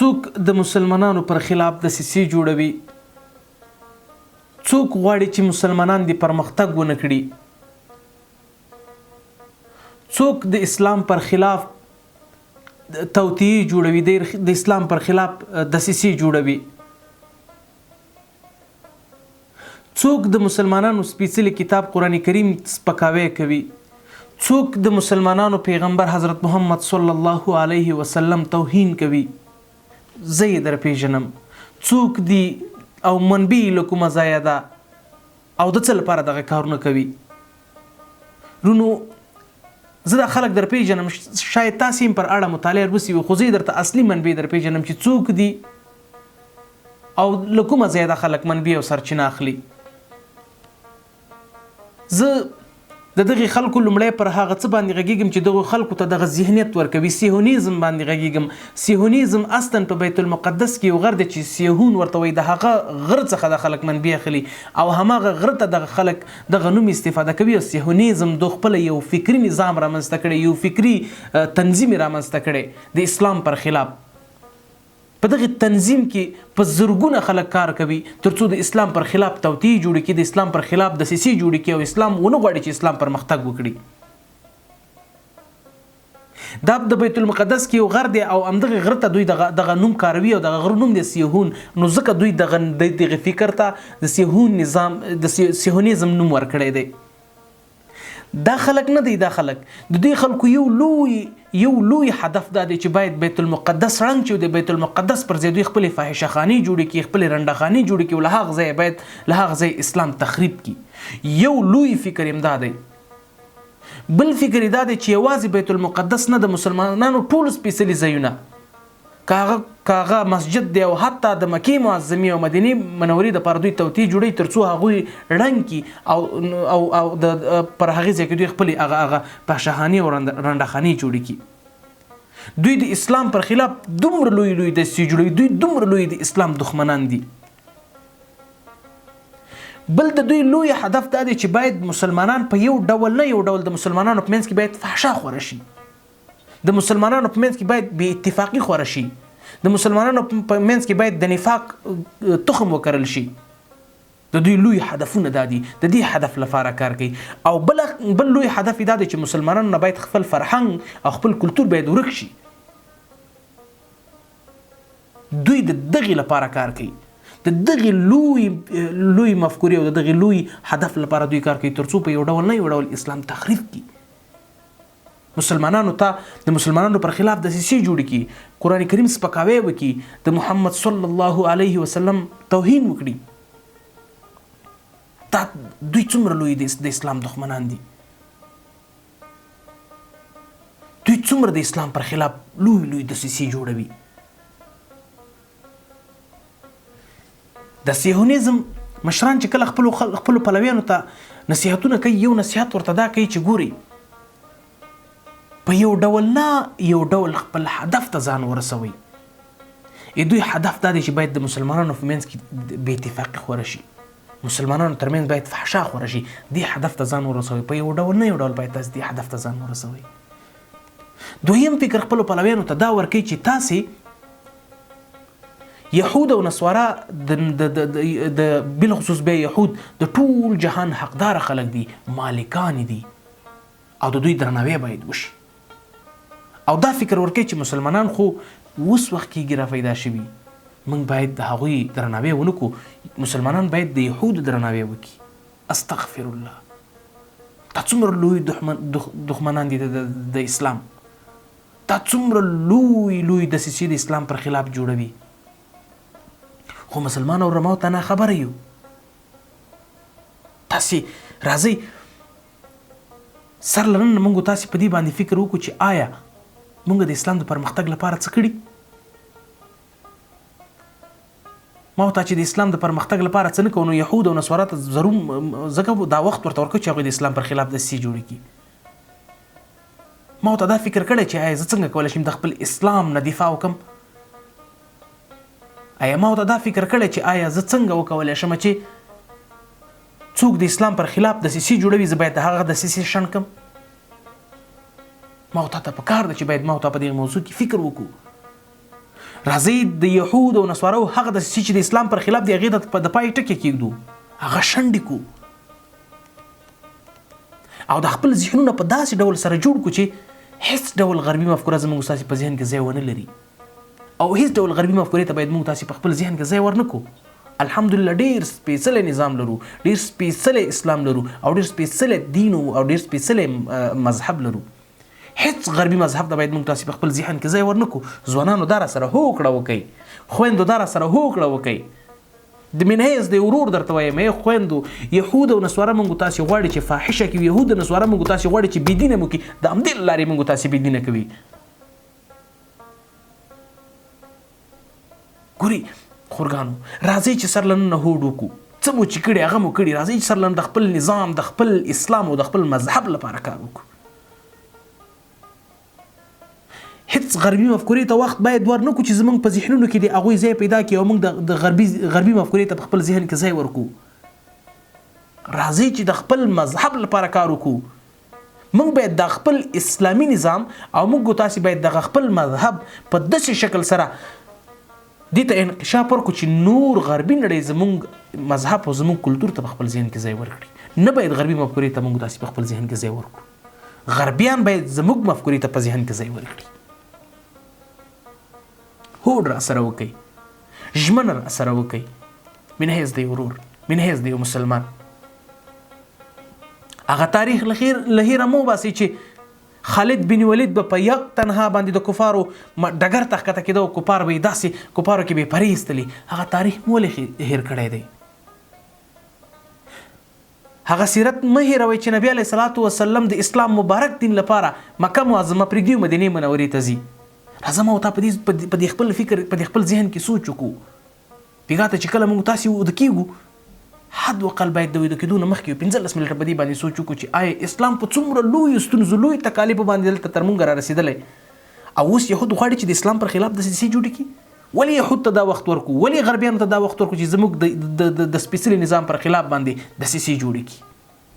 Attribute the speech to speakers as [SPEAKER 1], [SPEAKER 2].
[SPEAKER 1] څوک د مسلمانانو پر خلاف دسیسې جوړوي، څوک غواړي چې مسلمانان د پرمختګ ونه کړي، څوک د اسلام پر خلاف توطئې جوړوي، د اسلام پر خلاف دسیسې جوړوي، څوک د مسلمانانو سپیڅلی کتاب قرآن کریم سپکاوی کوي، څوک د مسلمانانو پیغمبر حضرت محمد صلی الله علیه وسلم توهین کوي، زه یې در پیژنم. څوک دی او منبع له کومه ځایه ده او د څه لپاره دغه کارونه کوي. رونو زه دا خلک در پیژنم، شاید تاسې هم پر اړه مطالعه وسي وي، خو زه درته اصلي منبع در پیژنم چې څوک دي او له کومه ځایه دا خلک منبع او سرچینه اخلي. زه د دغه خلکو لومړی پر هغه څه باندې غږیږم چې دغه خلکو ته دغه ذهنیت ورکوي، سیهونیزم باندې غږیږم. سیهونیزم اصلا په بیت المقدس کې یو غر دی چې سیهون ورته وایي، د هغه غر څخه د خلک منبع اخلي او هماغه غر ته دغه خلک دغه نوم استفاده کوي. او سیهونیزم د خپل یو فکري نظام رامنځته کړی، یو فکري تنظیم رامنځته کړی د اسلام پر خلاف. په دغه تنظیم کې په زرګونه خلک کار کوي ترڅو د اسلام پر خلاف توطئې جوړ کړي، د اسلام پر خلاف دسیسې جوړ کړي او اسلام ونه غواړي چې اسلام پرمختګ وکړي. دا د بیت المقدس کې یو غر دی او همدغه غر ته دوی دغه نوم کاروي او دغه غر نوم دی سیهون. نو ځکه دوی دغه فکر ته د سیهون نظام د سیهونیزم نوم ورکړی دی. دا خلک نه دی، دا خلک د دې خلکو یو لوی هدف دا دی چې باید بیت المقدس ړنګ چې د بیت المقدس پر ځای دوی خپل فاحشه خانې جوړې کړي، خپل رنډه خانې جوړې کړي او له هغه ځایه باید له هغه ځای اسلام تخریب کړي. یو لوی فکر امدا دی. بل فکر دا دی چې یوازې بیت المقدس نه، د مسلمانانو ټول سپیڅلي ځایونه کاغه مسجد دی او حتی د مکې معظمې او مدینې منورې دپاره دوی توطئې جوړوي ترڅو هغوی ړنګ کړي او پر هغې ځای کې دوی خپلې هغه فحشهخانې او رنډهخانې جوړې کړي. دوی د اسلام پر خلاف دومره لوی دسیسې جوړوي، دوی دومره لوی د اسلام دښمنان دي. بل د دوی لوی هدف دا دی چې باید مسلمانان په یو ډول نه یو ډول د مسلمانانو په منځ کې باید فحشا خوره شي، د مسلمانانو په منځ کې باید بې اتفاقي خوره شي، د مسلمانانو په منځ کې باید د نفاق تخم وکرل شي. د دوی لوی هدفونه دا دي، د دې هدف لپاره کار کوي. او بل لوی هدف دا دی چې مسلمانانو نه باید خپل فرهنګ او خپل کلتور باید ورک شي. دوی د دغې لپاره کار کوي، د دغې لوی مفکورې او د دغې لوی هدف لپاره دوی کار کوي ترڅو په یو ډول نه یو ډول اسلام تخریب کړي، مسلمانانو ته د مسلمانانو پر خلاف دسیسې جوړې کړي، قرآن کریم سپکاوی وکړي، د محمد صلی الله علیه وسلم توهین وکړي. دا دوی څومره لوی د اسلام دښمنان دي، دوی څومره د اسلام پر خلاف لوی دسیسې جوړوي. د سیهونیزم مشران چې کله خپلو پلویانو ته نصیحتونه کوي، یو نصیحت ورته دا کوي چې ګوري په یو ډول نه یو ډول خپل هدف ته ځان ورسوي. دوی هدف دا دی چې باید د مسلمانانو په منځ کې بې اتفاقي خوره شي، مسلمانانو ترمنځ باید فحشا خوره شي. دې هدف ته ځان ورسوي، په یو ډول نه یو ډول باید تاسې دې هدف ته ځان ورسوي. دویم فکر خپلو پلویانو ته دا ورکوي چې تاسې یهود او نصوارا د بالخصوص بیا یهود د ټول جهان حقدار خلک دي، مالکان دي او د دوی درناوی باید وشي. او دا فکر ورکوي چې مسلمانان خو اوس وخت کې ګیره پیدا شوي، موږ باید د هغوی درناوی ونه کړو، مسلمانان باید د یهودو درناوی وکړي. استغفر الله، دا څومره لوی دښمنان دي د اسلام، دا څومره لوی دسیسې د اسلام پر خلاف جوړوي. خو مسلمان او رماو ته نه خبره یو. تاسې راځئ سر لرنه موږ تاسې په دې باندې فکر وکړو چې آیا موږ د اسلام د پرمختګ لپاره څه کړي؟ ما ورته چې د اسلام د پرمختګ لپاره څه نه کوو، نو یهود او نصارا ته ضرور ځکه دا وخت ورته ورکړو چې هغوی د اسلام پر خلاف دسیسې جوړې کړي. ما ورته دا فکر کړی چې آیا زه څنګه کولی شم د خپل اسلام نه دفاع وکړم؟ آیا ما ورته دا فکر کړی چې آیا زه څنګه وکولی شم چې څوک د اسلام پر خلاف دسیسې جوړوي زه باید د هغه دسیسې شنډ کړم؟ ما ورته په کار ده چې باید ما ورته په دې موضوع کې فکر وکړو. راځي د يهود او نصارو هغه د چې د اسلام پر خلاف دی هغه د پای ټکی کېږدو، هغه شنډ کو او د خپل ذهنونه په داسې ډول سره جوړ کو چې هیڅ ډول غربي مفکوره زموږ تاسو په ذهن کې ځای ونه لري، او هیڅ ډول غربي مفکورې ته باید موږ تاسو په خپل ذهن کې ځای ورنکو. الحمدلله ډیر سپیڅلی نظام لرو، ډیر سپیڅلی اسلام لرو، او ډیر سپیڅلی دین او ډیر سپیڅلی مذهب لرو. هیڅ غربي مذهب ته باید موږ تاسو په خپل ذهن کې ځای ورنکو. ځوانانو دا سره هوکړه وکړئ، خويندو دا سره هوکړه وکړئ. د منهز د ورور درته وایم خويندو، يهود او نصارا موږ تاسو غواړي چې فاحشه کوي، يهود او نصارا موږ تاسو غواړي چې بيدینه مو کوي، د امدل لاري موږ تاسو بيدینه کوي. ګوري خورګانو، راځي چې سرلن نه هوډو کو څه مو چې کړي هغه مو کړي، راځي چې سرلن د خپل نظام، د خپل اسلام او د خپل مذهب لپاره کار وکړو. هیڅ غربي مفکورې ته وخت باید ورنکو چې زمونږ په ذهنونو کې د هغوی ځای پیدا کړي او موږ د غربي مفکورې ته په خپل ذهن کې ځای ورکو. راځي چې د خپل مذهب لپاره کار وکړو. موږ باید د خپل اسلامي نظام او موږ تاسو باید د خپل مذهب په داسې شکل سره دې ته انکشاف ورکړو چې نور غربي نړۍ زمونږ مذهب او زمونږ کلتور ته په خپل ذهن کې ځای ورکړي. نه باید غربي مفکورې ته موږ تاسو په خپل ذهن کې ځای ورکړو. غربیان باید زموږ مفکورې ته په ذهن کې ځای ورکړي. هوډ را سره وکړئ، ژمنه را سره وکړئ. منهز دی ورور، منهز دی مسلمان. هغه تاریخ لهیره مو باسي چې خالد بن ولید په یک تنها باندې د کفارو ډګر ته ښکته کېده او کفار به داسې کفارو کې به پرې ایستلي. هغه تاریخ مو هیر کړی دی. هغه سیرت مه هیروئ چې نبی علیه الصلاة والسلام د اسلام مبارک دین لپاره مکه معظمه پرېږدي او مدینې منورې ته ځي. راځه ما ورته په دې خپل فکر په دې خپل ذهن کې سوچ وکړو. بېګا ته چې کله موږ تاسې وده کېږو حد وقل باید د ویده کېدو نه مخکې 15 منټه په دې باندې سوچ وکړو چې آیا اسلام په څومره لویو ستونزو لوی تکالیفو باندې دلته تر موږ را رسېدلی او اوس یهود غواړي چې د اسلام پر خلاف دسیسې جوړې کړي. ولې یهود ته دا وخت ورکړو؟ ولې غربیانو ته دا وخت ورکړو چې زموږ د سپېڅلي نظام پر خلاف باندې دسیسې جوړې کړي؟